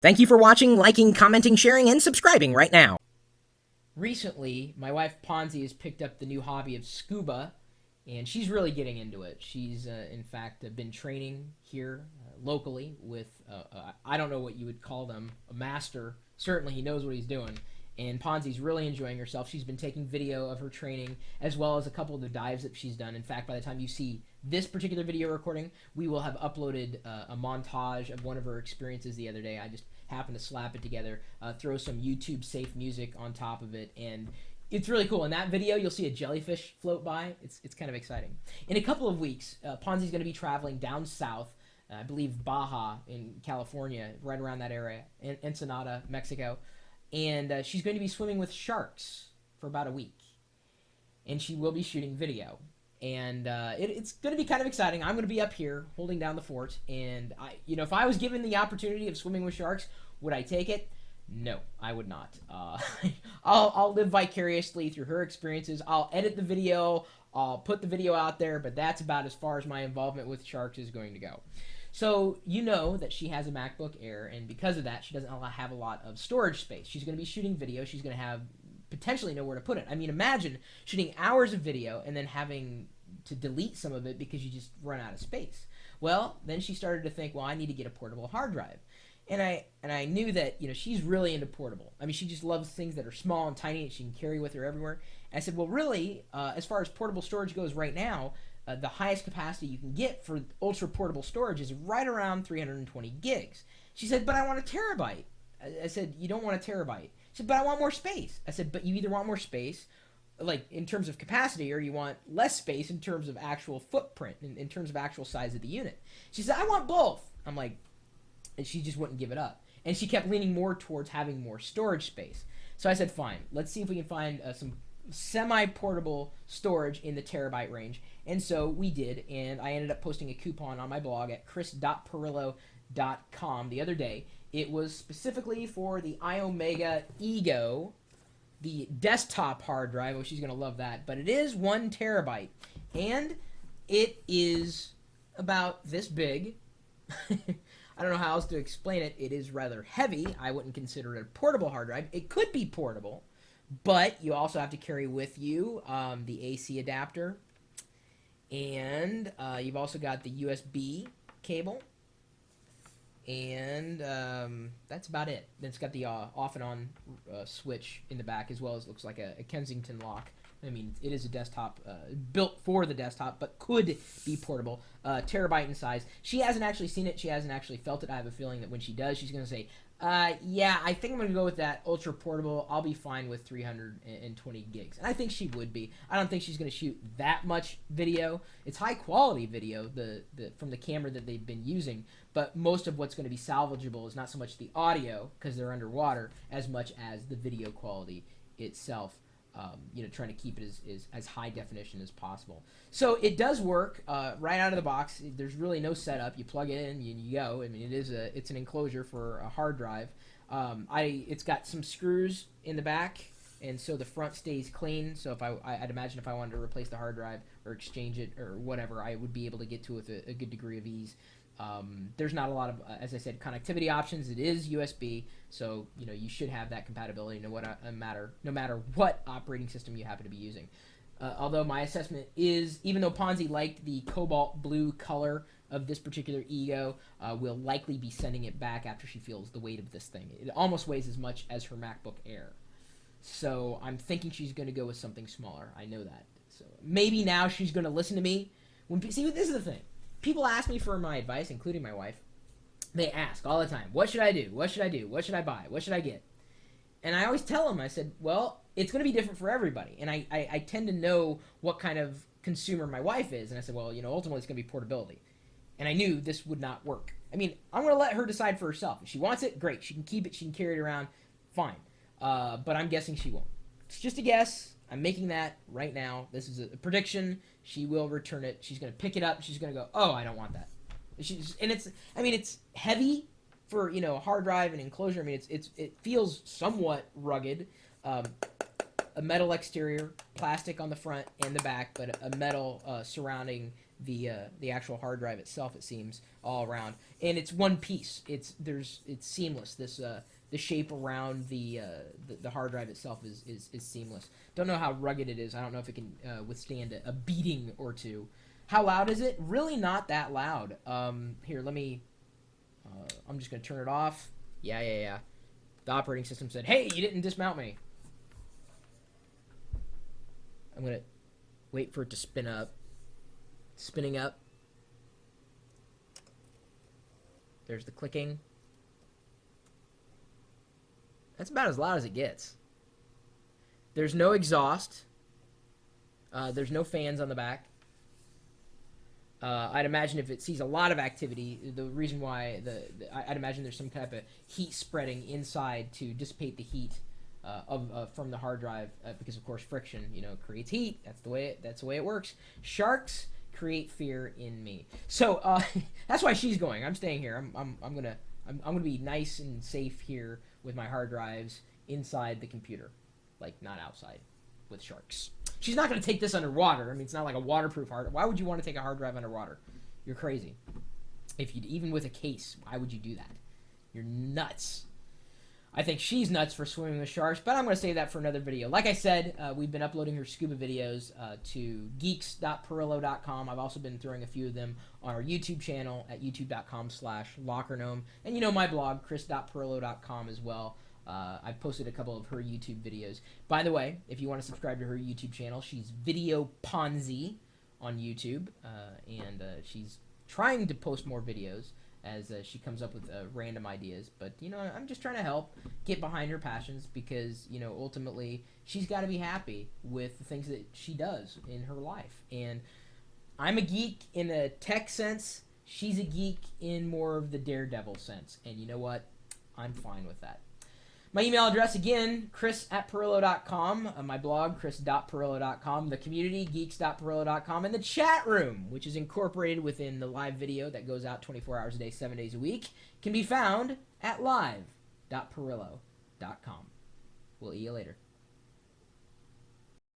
Thank you for watching, liking, commenting, sharing, and subscribing right now. Recently, my wife Ponzi has picked up the new hobby of scuba, and she's really getting into it. She's, in fact, been training here locally with, I don't know what you would call them, a master. Certainly, he knows what he's doing. And Ponzi's really enjoying herself. She's been taking video of her training as well as a couple of the dives that she's done. In fact, by the time you see this particular video recording, we will have uploaded a montage of one of her experiences the other day. I just happened to slap it together, throw some YouTube safe music on top of it, and it's really cool. In that video, you'll see a jellyfish float by. It's kind of exciting. In a couple of weeks, Ponzi's going to be traveling down south, I believe Baja in California, right around that area, Ensenada, Mexico, and she's going to be swimming with sharks for about a week, and she will be shooting video. And it's going to be kind of exciting. I'm going to be up here holding down the fort, and if I was given the opportunity of swimming with sharks, would I take it? No, I would not. I'll live vicariously through her experiences. I'll edit the video. I'll put the video out there, but that's about as far as my involvement with sharks is going to go. So you know that she has a MacBook Air, and because of that, she doesn't have a lot of storage space. She's going to be shooting video. She's going to have potentially nowhere to put it. I mean, imagine shooting hours of video and then having to delete some of it because you just run out of space. Well, then she started to think, well, I need to get a portable hard drive. And I knew that she's really into portable. I mean, she just loves things that are small and tiny and she can carry with her everywhere. And I said, well, really, as far as portable storage goes right now, the highest capacity you can get for ultra portable storage is right around 320 gigs. She said, but I want a terabyte. I said, you don't want a terabyte. She said, but I want more space. I said, but you either want more space, like in terms of capacity, or you want less space in terms of actual footprint, in terms of actual size of the unit. She said, I want both. I'm like, and she just wouldn't give it up. And she kept leaning more towards having more storage space. So I said, fine, let's see if we can find some semi-portable storage in the terabyte range. And so we did, and I ended up posting a coupon on my blog at chris.pirillo.com the other day. It was specifically for the iOmega Ego, the desktop hard drive. Oh, she's going to love that. But it is 1 terabyte, and it is about this big. I don't know how else to explain it. It is rather heavy. I wouldn't consider it a portable hard drive. It could be portable, but you also have to carry with you the AC adapter, and you've also got the USB cable, and that's about it. Then it's got the off and on switch in the back, as well as looks like a Kensington lock. I mean, it is a desktop built for the desktop, but could be portable. Terabyte in size. She hasn't actually seen it. She hasn't actually felt it. I have a feeling that when she does, she's going to say, yeah, I think I'm going to go with that ultra portable. I'll be fine with 320 gigs. And I think she would be. I don't think she's going to shoot that much video. It's high quality video from the camera that they've been using, but most of what's going to be salvageable is not so much the audio, because they're underwater, as much as the video quality itself. Trying to keep it as high definition as possible. So it does work right out of the box. There's really no setup. You plug it in and you go. I mean, it's an enclosure for a hard drive. It's got some screws in the back, and so the front stays clean. So if I'd imagine if I wanted to replace the hard drive or exchange it or whatever, I would be able to get to it with a good degree of ease. There's not a lot of, as I said, connectivity options. It is USB, so you should have that compatibility no matter what operating system you happen to be using. Although my assessment is, even though Ponzi liked the cobalt blue color of this particular Ego, we'll likely be sending it back after she feels the weight of this thing. It almost weighs as much as her MacBook Air. So I'm thinking she's going to go with something smaller. I know that. So maybe now she's going to listen to me. See, this is the thing. People ask me for my advice, including my wife. They ask all the time, what should I do? What should I do? What should I buy? What should I get? And I always tell them, I said, well, it's going to be different for everybody. And I tend to know what kind of consumer my wife is. And I said, well, ultimately it's going to be portability. And I knew this would not work. I mean, I'm going to let her decide for herself. If she wants it, great. She can keep it. She can carry it around. Fine. But I'm guessing she won't. It's just a guess. I'm making that right now. This is a prediction. She will return it. She's going to pick it up. She's going to go, oh, I don't want that. It's heavy for, a hard drive and enclosure. I mean, it feels somewhat rugged. A metal exterior, plastic on the front and the back, but a metal surrounding the actual hard drive itself, it seems, all around. And it's one piece. It's seamless. The shape around the hard drive itself is seamless. Don't know how rugged it is. I don't know if it can withstand a beating or two. How loud is it? Really not that loud. Here, let me... I'm just going to turn it off. Yeah. The operating system said, hey, you didn't dismount me. I'm going to wait for it to spin up. Spinning up. There's the clicking. That's about as loud as it gets. There's no exhaust. There's no fans on the back. I'd imagine if it sees a lot of activity, the reason why I'd imagine there's some type of heat spreading inside to dissipate the heat from the hard drive, because of course friction, creates heat. That's the way it works. Sharks create fear in me. So that's why she's going. I'm staying here. I'm gonna be nice and safe here with my hard drives inside the computer, like not outside with sharks. She's not going to take this underwater. I mean, it's not like a waterproof hard. Why would you want to take a hard drive underwater? You're crazy. Even with a case, why would you do that? You're nuts. I think she's nuts for swimming with sharks, but I'm going to save that for another video. Like I said, we've been uploading her scuba videos to geeks.pirillo.com. I've also been throwing a few of them on our YouTube channel at youtube.com/lockernome. And my blog, chris.pirillo.com as well. I've posted a couple of her YouTube videos. By the way, if you want to subscribe to her YouTube channel, she's Video Ponzi on YouTube, and she's trying to post more videos as she comes up with random ideas. But, I'm just trying to help get behind her passions because, ultimately she's got to be happy with the things that she does in her life. And I'm a geek in a tech sense. She's a geek in more of the daredevil sense. And you know what? I'm fine with that. My email address, again, chris@pirillo.com. My blog, chris.pirillo.com. The community, geeks.pirillo.com. And the chat room, which is incorporated within the live video that goes out 24 hours a day, 7 days a week, can be found at live.pirillo.com. We'll see you later.